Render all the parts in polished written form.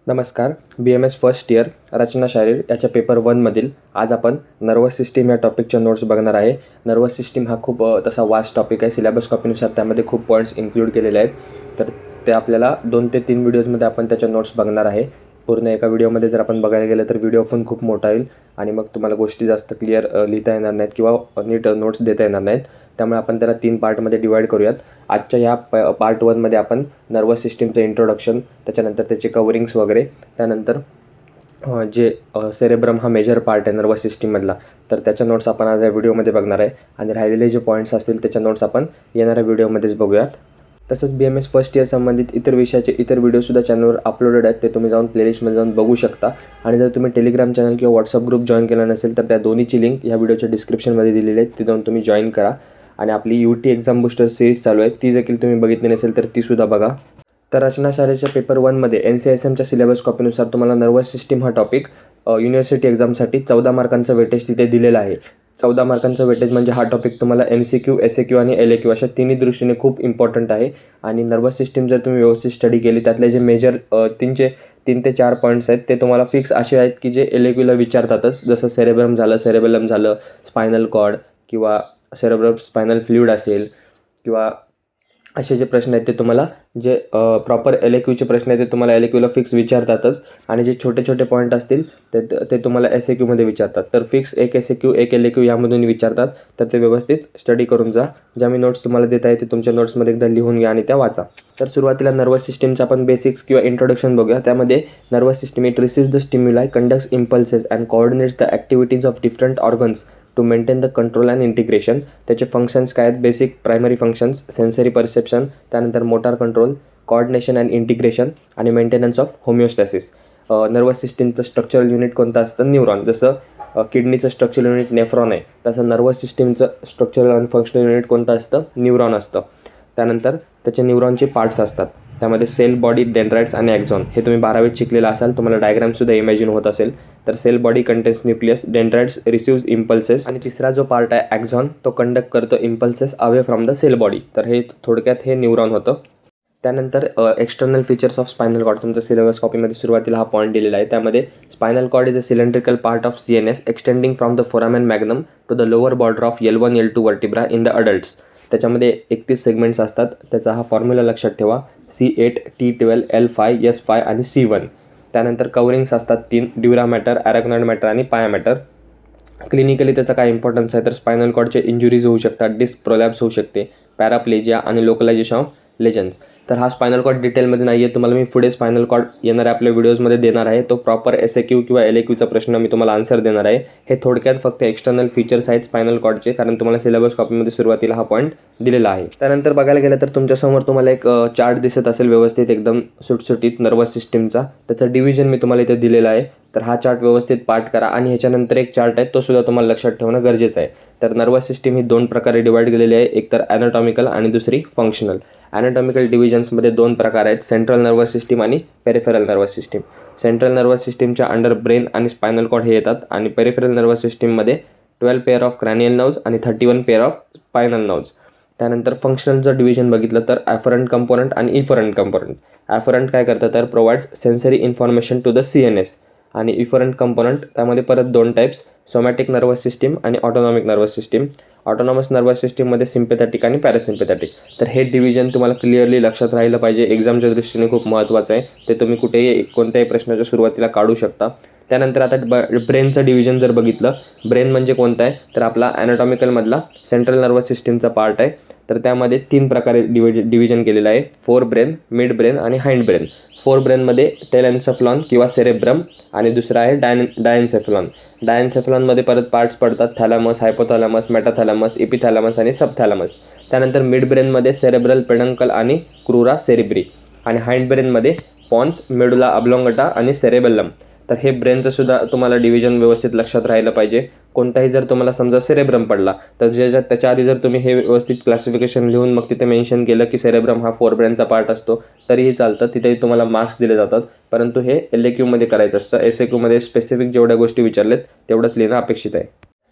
नमस्कार. BMS first year रचना शारीर याच्या paper 1मधील आज आपण नर्वस सिस्टीम या टॉपिकच्या नोट्स बघणार आहे. नर्वस सिस्टीम हा खूप तसा वास्ट टॉपिक आहे. सिलेबस कॉपीनुसार त्यामध्ये खूप पॉईंट्स इन्क्लूड केलेले आहेत. तर ते आपल्याला 2 ते 3 व्हिडिओजमध्ये आपण त्याच्या नोट्स बघणार आहे. पूर्ण एका व्हिडिओमध्ये जर आपण बघायला गेलं तर व्हिडिओ पण खूप मोठा येईल आणि मग तुम्हाला गोष्टी जास्त क्लिअर लिहिता येणार नाहीत किंवा नीट नोट्स देता येणार नाहीत. त्यामुळे आपण त्याला 3 पार्टमध्ये डिवाईड करूयात. आजच्या ह्या पार्ट 1मध्ये आपण नर्वस सिस्टीमचं इंट्रोडक्शन, त्याच्यानंतर त्याचे कवरिंग्स वगैरे, त्यानंतर जे सेरेब्रम हा मेजर पार्ट आहे नर्वस सिस्टीममधला, तर त्याच्या नोट्स आपण आज या व्हिडिओमध्ये बघणार आहे. आणि राहिलेले जे पॉईंट्स असतील त्याच्या नोट्स आपण येणाऱ्या व्हिडिओमध्येच बघूयात. तसंच BMS फर्स्ट इयर संबंधित इतर विषयाचे इतर व्हिडिओसुद्धा चॅनलवर अपलोडेड आहेत. ते तुम्ही जाऊन प्लेलिस्टमध्ये जाऊन बघू शकता. आणि जर तुम्ही टेलिग्राम चॅनल किंवा व्हॉट्सअप ग्रुप जॉईन केला नसेल तर त्या दोन्हीची लिंक ह्या व्हिडिओच्या डिस्क्रिप्शनमध्ये दिलेली आहे. ती जाऊन तुम्ही जॉईन करा. आणि आपली UT एक्झाम बूस्टर सिरीज चालू आहे, ती देखील तुम्ही बघितली नसेल तर तीसुद्धा बघा. तर रचना शारीरच्या पेपर 1मध्ये NCSMच्या सिलेबस कॉपीनुसार तुम्हाला नर्वस सिस्टीम हा टॉपिक युनिव्हर्सिटी एक्झामसाठी 14 मार्कांचा वेटेज तिथे दिलेला आहे. 14 मार्कांचा वेटेज म्हणजे हा टॉपिक तुम्हाला MCQ, SAQ आणि LAQ अशा तिन्ही दृष्टीने खूप इम्पॉर्टंट आहे. आणि नर्वस सिस्टीम जर तुम्ही व्यवस्थित स्टडी केली, त्यातले जे मेजर 3 ते 4 पॉईंट्स आहेत ते तुम्हाला फिक्स असे आहेत की जे LAQला विचारतातच. जसं सेरेबेलम झालं, स्पायनल कॉर्ड किंवा सेरेब्रल स्पायनल फ्लुइड असेल, किंवा असे जे प्रश्न आहेत ते तुम्हाला जे प्रॉपर LAQचे प्रश्न आहेत ते तुम्हाला LAQला फिक्स विचारतातच. आणि जे छोटे छोटे पॉईंट असतील ते तुम्हाला SAQमध्ये विचारतात. तर फिक्स एक SAQ एक LAQ यामधून विचारतात. तर ते व्यवस्थित स्टडी करून जा. ज्या मी नोट्स तुम्हाला देत आहे ते तुमच्या नोट्समध्ये एकदा लिहून घ्या आणि त्या वाचा. तर सुरुवातीला नर्वस सिस्टीमचं आपण बेसिक्स किंवा इंट्रोडक्शन बघूया. त्यामध्ये nervous system it receives the stimuli, conducts impulses and coordinates the activities of different organs to maintain the control and integration. त्याचे फंक्शन्स काय आहेत? Basic primary functions, sensory perception, त्यानंतर motor control, coordination and integration आणि maintenance of homeostasis. Nervous सिस्टीमचं structural unit कोणतं असतं? Neuron. जसं किडनीचं structural unit nephron आहे, तसं नर्वस सिस्टीमचं स्ट्रक्चरल अँड फंक्शनल युनिट कोणतं असतं? न्यूरॉन असतं. त्यानंतर त्याचे न्यूरॉनचे पार्ट्स असतात. त्यामध्ये सेल, बॉडी, डेंड्राइट्स आणि ॲक्झॉन. हे तुम्ही 12वीत शिकलेलं असाल, तुम्हाला डायग्रामसुद्धा इमॅजिन होत असेल. तर cell body contains nucleus, dendrites receives impulses, आणि तिसरा जो पार्ट आहे ॲक्झॉन, तो कंडक्ट करतो impulses away from the cell body. तर हे थोडक्यात हे न्यूरॉन होतं. त्यानंतर external features of spinal cord. तुमच्या सिलेबस कॉपीमध्ये सुरुवातीला हा पॉईंट दिलेला आहे. त्यामध्ये spinal cord is a cylindrical part of CNS extending from the foramen magnum to the lower border of L1 L2 vertebra in the adults. त्याच्यामध्ये 31 segments असतात. त्याचा हा फॉर्म्युला लक्षात ठेवा: C8, T12, L5, S5 आणि C1. त्यानंतर coverings असतात 3: ड्युरा matter, ॲराक्नॉइड matter आणि पाया मॅटर. क्लिनिकली त्याचा काय इम्पॉर्टन्स आहे? तर स्पायनल कॉर्डचे इंजुरीज होऊ शकतात, डिस्क प्रोलॅप्स होऊ शकते, पॅराप्लेजिया आणि लोकलायझेशन ऑफ लेजन्स. तर हा स्पायनल कॉर्ड डिटेलमध्ये नाही आहे. तुम्हाला मी पुढे स्पायनल कॉर्ड येणाऱ्या आपल्या व्हिडिओजमध्ये देणार आहे. तो प्रॉपर SAQ किंवा LAQचा प्रश्न मी तुम्हाला आन्सर देणार आहे. हे थोडक्यात फक्त एक्सटर्नल फीचर्स आहेत स्पायनल कॉर्डचे, कारण तुम्हाला सिलेबस कॉपीमध्ये सुरुवातीला हा पॉईंट दिलेला आहे. त्यानंतर बघायला गेलं तर तुमच्यासमोर तुम्हाला एक चार्ट दिसत असेल व्यवस्थित एकदम सुटसुटीत नर्वस सिस्टीमचा. त्याचं डिव्हिजन मी तुम्हाला इथे दिलेलं आहे. तर हा चार्ट व्यवस्थित पाठ करा. आणि ह्याच्यानंतर एक चार्ट आहे, तो सुद्धा तुम्हाला लक्षात ठेवणं गरजेचं आहे. तर नर्वस सिस्टीम ही 2 प्रकारे डिवाईड केलेली आहे, एक तर ॲनाटॉमिकल आणि दुसरी फंक्शनल. ॲनाटॉमिकल डिव्हिजन्समध्ये 2 प्रकार आहेत: सेंट्रल नर्वस सिस्टीम आणि peripheral nervous system. Central nervous सिस्टीमच्या अंडर ब्रेन आणि स्पायनल कॉर्ड हे येतात. आणि पेरिफेरल नर्वस सिस्टीममध्ये 12 पेअर ऑफ क्रॅनियल नर्व्स आणि 31 पेअर ऑफ स्पायनल नर्व्स. त्यानंतर फंक्शनलचं डिव्हिजन बघितलं तर ॲफरंट कंपोनंट आणि इफरंट कंपोनंट. ॲफरंट काय करतं तर provides sensory information to the CNS. आणि इफरंट कंपोनंट त्यामध्ये परत 2 टाईप्स: सोमॅटिक नर्वस सिस्टीम आणि autonomic nervous system. Autonomous nervous सिस्टीममध्ये सिम्पॅथॅटिक आणि पॅरासिम्पॅथॅटिक. तर हे डिव्हिजन तुम्हाला क्लिअरली लक्षात राहिलं पाहिजे, एक्झामच्या दृष्टीने खूप महत्त्वाचं आहे. ते तुम्ही कुठेही कोणत्याही प्रश्नाच्या सुरुवातीला काढू शकता. त्यानंतर आता ब्रेनचं डिव्हिजन जर बघितलं, ब्रेन म्हणजे कोणता आहे तर आपला ॲनाटॉमिकलमधला सेंट्रल नर्वस सिस्टीमचा पार्ट आहे. तर त्यामध्ये 3 प्रकारे डिव्हिजन केलेलं आहे: फोर ब्रेन, मिड ब्रेन आणि हाइंड ब्रेन. फोर ब्रेनमध्ये टेलेन्सेफ्लॉन किंवा सेरेब्रम, आणि दुसरा आहे डायन्सेफ्लॉन. डायन्सेफ्लॉनमध्ये परत पार्ट्स पडतात: थॅलॅमस, हायपोथॅलॅमस, मेटाथॅलॅमस, इपिथॅलॅमस आणि सबथॅलॅमस. त्यानंतर मिड ब्रेनमध्ये सेरेब्रल, पेडंकल आणि क्रुरा सेरिब्री. आणि हाइंड ब्रेनमध्ये पॉन्स, मेडुला ऑब्लॉंगटा आणि सेरेबेलम. तर हे ब्रेनचं सुद्धा तुम्हाला डिव्हिजन व्यवस्थित लक्षात राहिलं पाहिजे. कोणताही जर तुम्हाला समजा सेरेब्रम पडला तर त्याच्या आधी जर तुम्ही हे व्यवस्थित क्लासिफिकेशन लिहून मग तिथे मेन्शन केलं की सेरेब्रम हा फोर ब्रेनचा पार्ट असतो तरीही चालतं, तिथेही तुम्हाला मार्क्स दिले जातात. परंतु हे LAQमध्ये करायचं असतं. SAQमध्ये स्पेसिफिक जेवढ्या गोष्टी विचारलेत तेवढंच लिहिणं अपेक्षित आहे.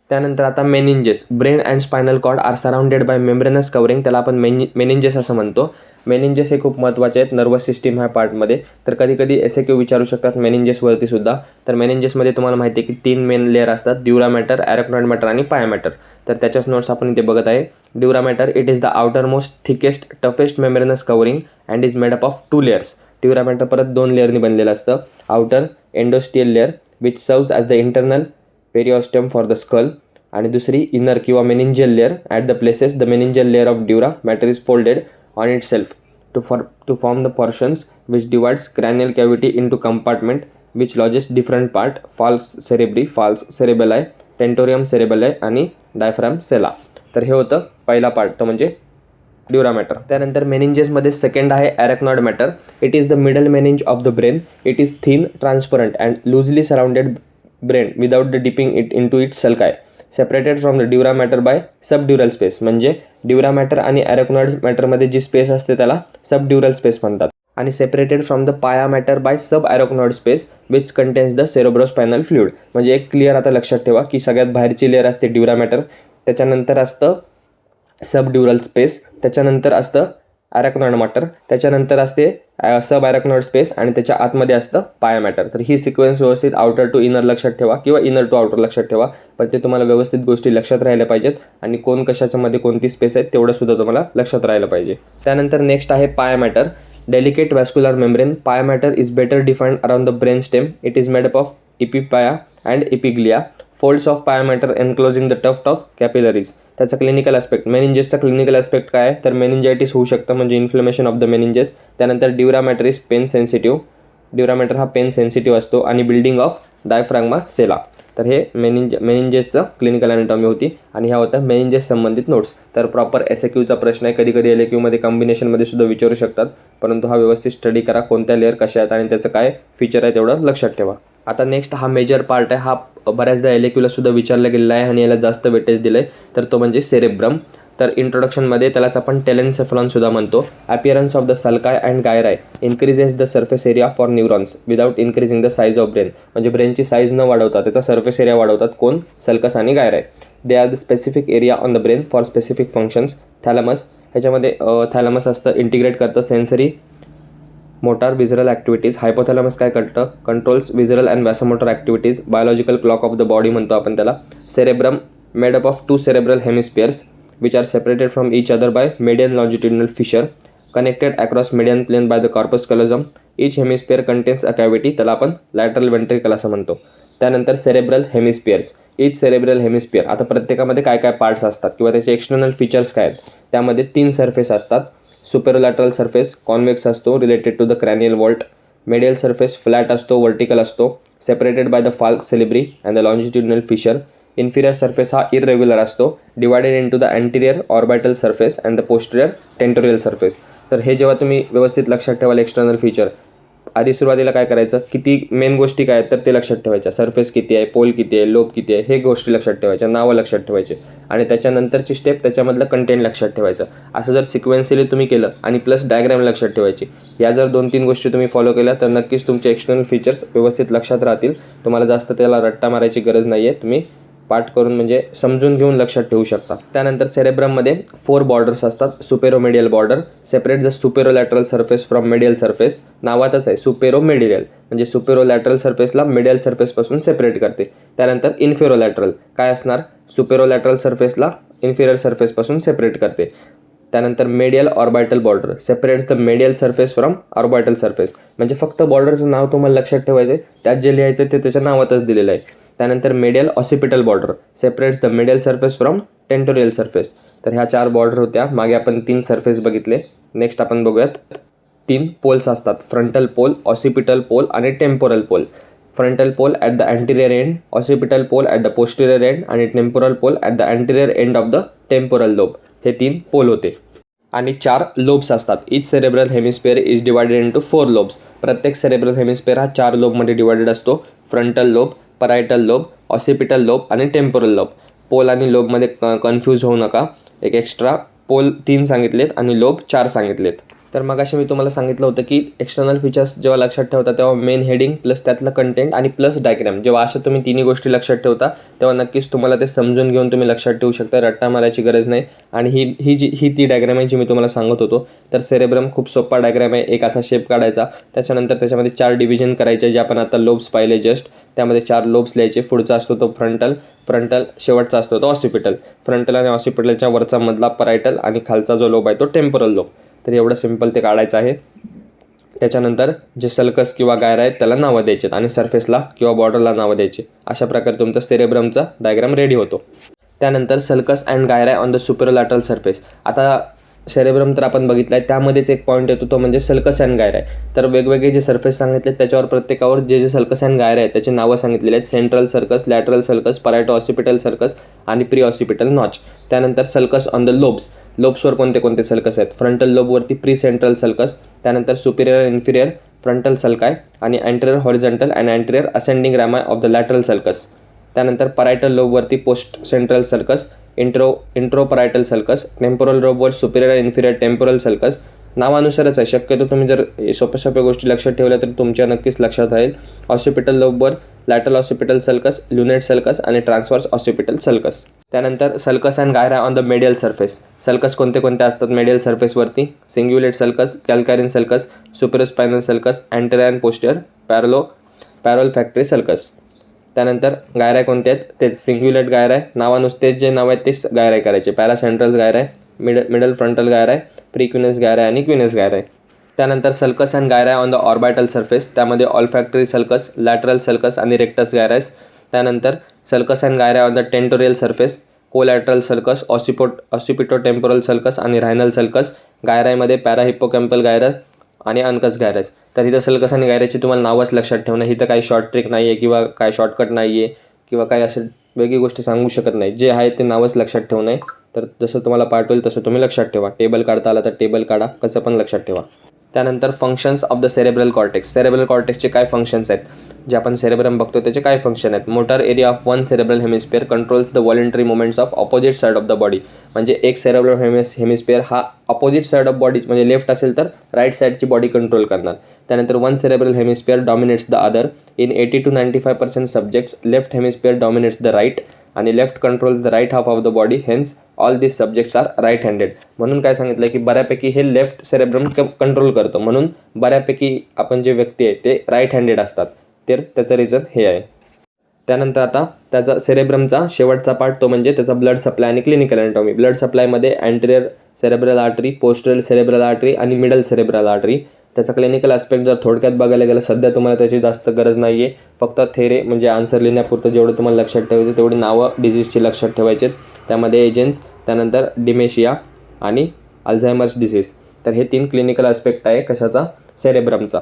त्यानंतर आता meninges. Brain and spinal cord are surrounded by membranous covering, त्याला आपण मेनिंजेस असं म्हणतो. मेनिंजेस हे खूप महत्त्वाचे आहेत नर्वस सिस्टीम ह्या पार्टमध्ये. तर कधी कधी SAQ विचारू शकतात मेनिंजेसवरती सुद्धा. तर मेनिंजेसमध्ये तुम्हाला माहिती आहे की 3 मेन लेअर असतात, ड्युरा मॅटर, ॲरेक्नॉइड मॅटर आणि पाया मॅटर. तर त्याच्याच नोट्स आपण इथे बघत आहे. Dura mater, it is the outer most thickest toughest membranous covering and is made up of 2 layers. Dura mater परत 2 लेअरनी बनलेलं असतं. Outer endosteal layer which serves as the internal periosteum for the skull, आणि दुसरी inner किंवा meningeal layer. At the places the meningeal layer of dura mater is folded on itself to form the portions which divides cranial cavity into compartment which lodges different part, falx cerebri, falx cerebelli, tentorium cerebelli आणि diaphragm sella. तर हे होतं पहिला part, तो म्हणजे dura matter. त्यानंतर मेनिंजेसमध्ये second आहे arachnoid mater. It is the middle meninge of the brain. It is thin, transparent and loosely surrounded brain without the dipping it into it sulci, separated from the dura mater by subdural space. म्हणजे dura matter आणि ॲरेक्नॉइड मॅटरमध्ये जी space असते त्याला subdural space म्हणतात. आणि separated from the pia mater by subarachnoid space which contains the cerebrospinal fluid. म्हणजे एक clear आता लक्षात ठेवा की सगळ्यात बाहेरची लेअर असते ड्युरा मॅटर, त्याच्यानंतर असतं सबड्युरल स्पेस, त्याच्यानंतर असतं ॲरेक्नॉइड मॅटर, त्याच्यानंतर असते सब ॲरेक्नॉइड स्पेस आणि त्याच्या आतमध्ये असतं पाया मॅटर. तर ही सिक्वेन्स व्यवस्थित आउटर टू इनर लक्षात ठेवा किंवा इनर टू आउटर लक्षात ठेवा. पण ते तुम्हाला व्यवस्थित गोष्टी लक्षात राहिल्या पाहिजेत आणि कोण कशाच्यामध्ये कोणती स्पेस आहे तेवढं सुद्धा तुम्हाला लक्षात राहिलं पाहिजे. त्यानंतर नेक्स्ट आहे pia mater. Delicate vascular membrane. Pia mater is better defined around the brain stem. It is made up of epipia and epiglia, folds of pia mater enclosing the tuft of capillaries. त्याचा clinical aspect, मेनिंजेसचा clinical aspect काय आहे तर मेनिंजायटिस होऊ शकतं, म्हणजे inflammation of the meninges. त्यानंतर dura mater is pain sensitive. Dura mater हा पेन सेन्सिटिव्ह असतो. आणि बिल्डिंग ऑफ डायफ्राग्मा सेला. तर हे मेनिंजेसचं क्लिनिकल ॲनाटॉमी होती आणि ह्या होत्या मेनिंजेस संबंधित नोट्स. तर प्रॉपर SAQचा प्रश्न आहे, कधी कधी LAQमध्ये कॉम्बिनेशनमध्ये सुद्धा विचारू शकतात, परंतु हा व्यवस्थित स्टडी करा, कोणत्या लेअर कशा आहेत आणि त्याचं काय फीचर आहे तेवढं लक्षात ठेवा. आता नेक्स्ट हा मेजर पार्ट आहे, हा बऱ्याचदा LAQला सुद्धा विचारला गेलेला आहे आणि याला जास्त वेटेज दिलं आहे, तर तो म्हणजे सेरेब्रम. तर इंट्रोडक्शनमध्ये त्यालाच आपण टेलेन्सेफलॉन सुद्धा म्हणतो. Appearance of the sulci and gyri increases the surface area for neurons without increasing the size of brain. म्हणजे ब्रेनची साईज न वाढवता त्याचा सर्फेस एरिया वाढवतात कोण, सल्कस आणि gyri. They are the specific area on the brain for specific functions. Thalamus, ह्याच्यामध्ये thalamus असतं, इंटिग्रेट करतं sensory motor visceral activities. Hypothalamus काय करतं, controls visceral and vasomotor activities. Biological clock of the body म्हणतो आपण त्याला. Cerebrum made up of 2 cerebral hemispheres which are separated from each other by median longitudinal fissure connected across median plane by the corpus callosum. Each hemisphere contains a cavity, त्याला आपण lateral ventricle असं म्हणतो. त्यानंतर cerebral हेमिस्फिअर्स. इच cerebral hemisphere, आता प्रत्येकामध्ये काय काय parts असतात किंवा त्याचे एक्सटर्नल फीचर्स काय आहेत. त्यामध्ये 3 सरफेस असतात. सुपेरोलॅटरल सरफेस कॉन्व्हेक्स असतो, related to the cranial vault. Medial surface flat असतो, वर्टिकल असतो, separated by the falx cerebri and the longitudinal fissure. Inferior surface हा इरेग्युलर असतो, divided into the anterior orbital surface and the posterior tentorial surface. तर हे जेव्हा तुम्ही व्यवस्थित लक्षात ठेवाल एक्सटर्नल फीचर, आधी सुरुवातीला काय करायचं, किती मेन गोष्टी काय आहेत तर ते लक्षात ठेवायच्या. सरफेस किती आहे, पोल किती आहे, लोब किती आहे, हे गोष्टी लक्षात ठेवायच्या, नावं लक्षात ठेवायचे आणि त्याच्यानंतरची स्टेप त्याच्यामधलं कंटेंट लक्षात ठेवायचं. असं जर सिक्वेन्शियली तुम्ही केलं आणि प्लस डायग्राम लक्षात ठेवायची, या जर 2-3 गोष्टी तुम्ही फॉलो केल्या तर नक्कीच तुमचे एक्सटर्नल फीचर्स व्यवस्थित लक्षात राहतील. तुम्हाला जास्त त्याला रट्टा मारायची गरज नाही आहे, तुम्ही पाठ करून म्हणजे समजून घेऊन लक्षात ठेवू शकता. त्यानंतर सेरेब्रममध्ये 4 बॉर्डर्स असतात. Superomedial border separate the superolateral surface from medial surface. नावातच आहे सुपेरोमेडियल, म्हणजे सुपेरोलॅटरल सरफेसला मेडियल सरफेसपासून सेपरेट करते. त्यानंतर इन्फेरोलॅटरल काय असणार, सुपेरोलॅटरल सरफेसला इन्फिरियर सरफेसपासून सेपरेट करते. त्यानंतर medial orbital border separates the medial surface from orbital surface. म्हणजे फक्त बॉर्डरचं नाव तुम्हाला लक्षात ठेवायचं आहे, त्यात जे लिहायचं ते त्याच्या नावातच दिलेलं आहे. त्यानंतर medial occipital border separates the medial surface from tentorial surface. तर ह्या 4 बॉर्डर होत्या. मागे आपण 3 सरफेस बघितले. नेक्स्ट आपण बघूयात 3 पोल्स असतात, फ्रंटल पोल, ऑसिपिटल पोल आणि temporal pole. Frontal pole at the anterior end, occipital pole at the posterior end आणि temporal pole at the anterior end of the temporal lobe. हे 3 pole होते. आणि 4 lobes असतात. Each cerebral hemisphere is divided into 4 lobes. प्रत्येक cerebral hemisphere हा 4 लोबमध्ये divided असतो. Frontal lobe, parietal lobe, occipital lobe आणि टेम्पोरल लोब. पोल आणि लोबमध्ये कन्फ्यूज होऊ नका. एक एक्स्ट्रा पोल 3 सांगितलेत आणि लोब 4 सांगितलेत. तर मगाशी मी तुम्हाला सांगितलं होतं की एक्सटर्नल फीचर्स जेव्हा लक्षात ठेवता तेव्हा मेन हेडिंग प्लस त्यातलं कंटेंट आणि प्लस डायग्राम, जेव्हा असं तुम्ही तिन्ही गोष्टी लक्षात ठेवता तेव्हा नक्कीच तुम्हाला ते समजून घेऊन तुम्ही लक्षात ठेवू शकता, रट्टा मारायची गरज नाही. आणि ही ती डायग्राम आहे जी मी तुम्हाला सांगत होतो. तर सेरेब्रम खूप सोपा डायग्राम आहे. एक असा शेप काढायचा, त्याच्यानंतर त्याच्यामध्ये 4 डिव्हिजन करायचे जे आपण आता लोब्स पाहिले जस्ट. त्यामध्ये 4 लोब्स लिहायचे. पुढचा असतो तो फ्रंटल, शेवटचा असतो तो ऑसिपिटल. फ्रंटल आणि ऑसिपिटलच्या वरचा मधला परायटल आणि खालचा जो लोब आहे तो टेम्पोरल लोब. तर एवढं सिंपल ते काढायचं आहे. त्याच्यानंतर जे सल्कस किंवा गायरा आहेत त्याला नावं द्यायचे आणि सरफेसला किंवा बॉर्डरला नावं द्यायचे. अशा प्रकारे तुमचा सेरेब्रमचा डायग्राम रेडी होतो. त्यानंतर sulcus and gyri on the superolateral surface. आता सेरेब्रम तर आपण बघितला आहे, त्यामध्येच एक पॉईंट येतो तो म्हणजे सल्कस अँड गायरा आहे. तर वेगवेगळे जे सरफेस सांगितले त्याच्यावर प्रत्येकावर जे सल्कस अँड गायरा आहेत त्याची नावं सांगितलेली आहेत. Central sulcus, lateral sulcus, parieto occipital sulcus आणि प्री ऑसिपिटल नॉच. त्यानंतर सल्कस ऑन द लोब्सवर कोणते सल्कस आहेत. फ्रंटल लोबवरती प्री सेंट्रल सल्कस, त्यानंतर सुपिरियर इन्फिरियर फ्रंटल सल्काय आणि anterior horizontal and anterior ascending rami of the lateral sulcus. त्यानंतर parietal लोबवरती post central sulcus, intraparietal sulcus, temporal लोबवर सुपिरियर इन्फिरियर टेम्पोरल सल्कस. नावानुसारच आहे, शक्यतो तुम्ही जर सोप्या गोष्टी लक्षात ठेवल्या तर तुमच्या नक्कीच लक्षात राहील. ऑसिपिटल लोबवर lateral occipital sulcus, lunate sulcus आणि ट्रान्सवर्स ऑसिपिटल सल्कस. त्यानंतर sulcus and gyri on the medial surface. Sulcus कोणते असतात मेडियल सरफेसवरती. Cingulate sulcus, calcarine sulcus, suprasplenial sulcus, anterior and posterior parolfactory sulcus. त्यानंतर गायरा कोणते आहेत तेच सिंग्युलेट गायरा आहे, नावानुसार जे नाव आहेत तेच गायरा करायचे. पॅरासेंट्रल गायरा आहे, मिडल फ्रंटल गायरा आहे, प्री क्विनस गायरा आहे आणि क्विनस गायरा आहे. त्यानंतर sulcus and gyri on the orbital surface. त्यामध्ये ऑल्फॅक्टरी सल्कस, लॅटरल सल्कस आणि रेक्टस गायरास. त्यानंतर sulcus and gyri on the tentorial surface, collateral sulcus, occipito temporal sulcus आणि रायनल सल्कस. गायरामध्ये पॅराहिप्पोकॅम्पल गायरा आणि अनकस गायरास. तर इथं सल्कस आणि गायराची तुम्हाला नावच लक्षात ठेवणं. इथं काही शॉर्ट ट्रिक नाही आहे किंवा काय शॉर्टकट नाही आहे किंवा काही असे वेगळी गोष्टी सांगू शकत नाही. जे आहे ते नावच लक्षात ठेवणं आहे. तर जसं तुम्हाला पाठवेल तसं तुम्ही लक्षात ठेवा. टेबल काढता आला तर टेबल काढा, कसं पण लक्षात ठेवा. त्यानंतर functions of the cerebral cortex. Cerebral कॉर्टेक्सचे काय फंक्शन्स आहेत, जे आपण सेरेब्रम बघतो त्याचे काय फंक्शन आहेत. Motor area of one cerebral hemisphere controls the voluntary movements of opposite side of the body. म्हणजे एक सेरेब्रल हेमिस्फिअर हा ऑपोजिट साईड ऑफ बॉडी म्हणजे लेफ्ट असेल तर राईट साईडची बॉडी कंट्रोल करणार. त्यानंतर one cerebral hemisphere dominates the other. In 80 to 95% subjects left hemisphere dominates the right आणि left controls the right half of the body. Hence all this subjects are right handed. म्हणून काय सांगितलं की बऱ्यापैकी हे left cerebrum control करतं, म्हणून बऱ्यापैकी आपण जे व्यक्ती आहे ते राईट हँडेड असतात. तर त्याचं रिझन हे आहे. त्यानंतर आता त्याचा सेरेब्रमचा शेवटचा पार्ट तो म्हणजे त्याचा ब्लड सप्लाय आणि क्लिनिकल अॅनाटॉमी. ब्लड सप्लायमध्ये anterior cerebral artery, posterior cerebral artery आणि मिडल सेरेब्रल आर्टरी. त्याचा क्लिनिकल आस्पेक्ट जर थोडक्यात बघायला गेलं, सध्या तुम्हाला त्याची जास्त गरज नाही आहे. फक्त थेरे म्हणजे आन्सर लिहिण्यापुरतं जेवढं तुम्हाला लक्षात ठेवायचं तेवढी नावं डिजीजची लक्षात ठेवायचे. त्यामध्ये एजेंट्स, त्यानंतर डिमेशिया आणि अल्झायमर्स डिसीज. तर हे 3 क्लिनिकल आस्पेक्ट आहे कशाचा, सेरेब्रमचा.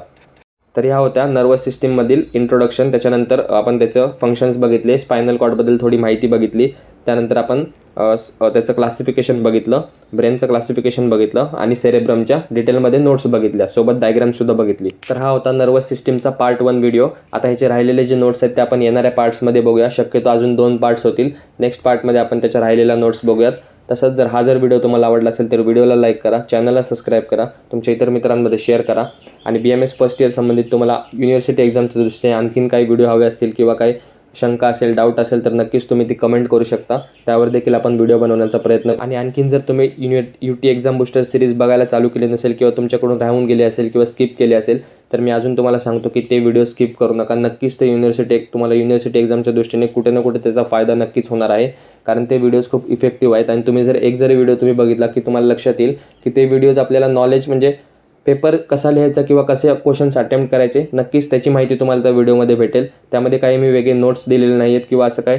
तर ह्या होत्या नर्वस सिस्टीममधील इंट्रोडक्शन. त्याच्यानंतर आपण त्याचं फंक्शन्स बघितले, स्पायनल कॉर्डबद्दल थोडी माहिती बघितली. त्यानंतर आपण त्याचं क्लासिफिकेशन बघितलं, ब्रेनचं क्लासिफिकेशन बघितलं आणि सेरेब्रमच्या डिटेलमध्ये नोट्स बघितल्या, सोबत डायग्रामसुद्धा बघितली. तर हा होता नर्वस सिस्टीमचा पार्ट 1 व्हिडिओ. आता ह्याचे राहिलेले जे नोट्स आहेत ते आपण येणाऱ्या पार्ट्समध्ये बघूया. शक्यतो अजून 2 पार्ट्स होतील. नेक्स्ट पार्टमध्ये आपण त्याच्या राहिलेल्या नोट्स बघूयात. तसंच जर व्हिडिओ तुम्हाला आवडला असेल तर व्हिडिओला लाईक करा, चॅनलला सबस्क्राईब करा, तुमच्या इतर मित्रांमध्ये शेअर करा. आणि BMS फर्स्ट इयर संबंधित तुम्हाला युनिव्हर्सिटी एक्झामच्या दृष्टीने आणखीन काही व्हिडिओ हवे असतील किंवा काही शंका असेल, डाऊट असेल तर नक्कीच तुम्ही ती कमेंट करू शकता. त्यावर देखील आपण व्हिडिओ बनवण्याचा प्रयत्न. आणि आणखीन जर तुम्ही UT एक्झाम बूस्टर सिरीज बघायला चालू केली नसेल किंवा तुमच्याकडून राहून गेली असेल किंवा स्किप केली असेल तर मी अजून तुम्हाला सांगतो की ते व्हिडिओ स्किप करू नका. नक्कीच ते तुम्हाला युनिव्हर्सिटी एक्झामच्या दृष्टीने कुठे ना कुठे त्याचा फायदा नक्कीच होणार आहे, कारण ते व्हिडिओज खूप इफेक्टिव्ह आहेत. आणि तुम्ही जर एक जरी व्हिडिओ तुम्ही बघितला की तुम्हाला लक्षात येईल की ते व्हिडिओज आपल्याला नॉलेज म्हणजे पेपर कसा लिहायचा किंवा कसे क्वेश्चन्स अटेम्प्ट करायचे, नक्कीच त्याची माहिती तुम्हाला त्या व्हिडिओमध्ये भेटेल. त्यामध्ये काही मी वेगळे नोट्स दिलेले नाही आहेत किंवा असं काही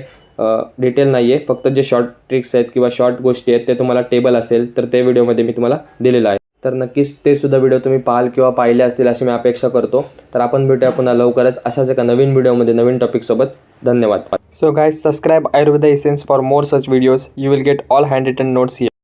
डिटेल नाही आहे. फक्त जे शॉर्ट ट्रिक्स आहेत किंवा शॉर्ट गोष्टी आहेत ते तुम्हाला टेबल असेल तर ते व्हिडिओमध्ये मी तुम्हाला दिलेलं आहे. तर नक्कीच ते सुद्धा व्हिडिओ तुम्ही पाहाल किंवा पाहिले असतील अशी मी अपेक्षा करतो. तर आपण भेटूया पुन्हा लवकरच अशाच एका नवीन व्हिडिओमध्ये नवीन टॉपिकसोबत. धन्यवाद. So guys, subscribe Ayurveda Essence for more such videos. You will get all handwritten notes here.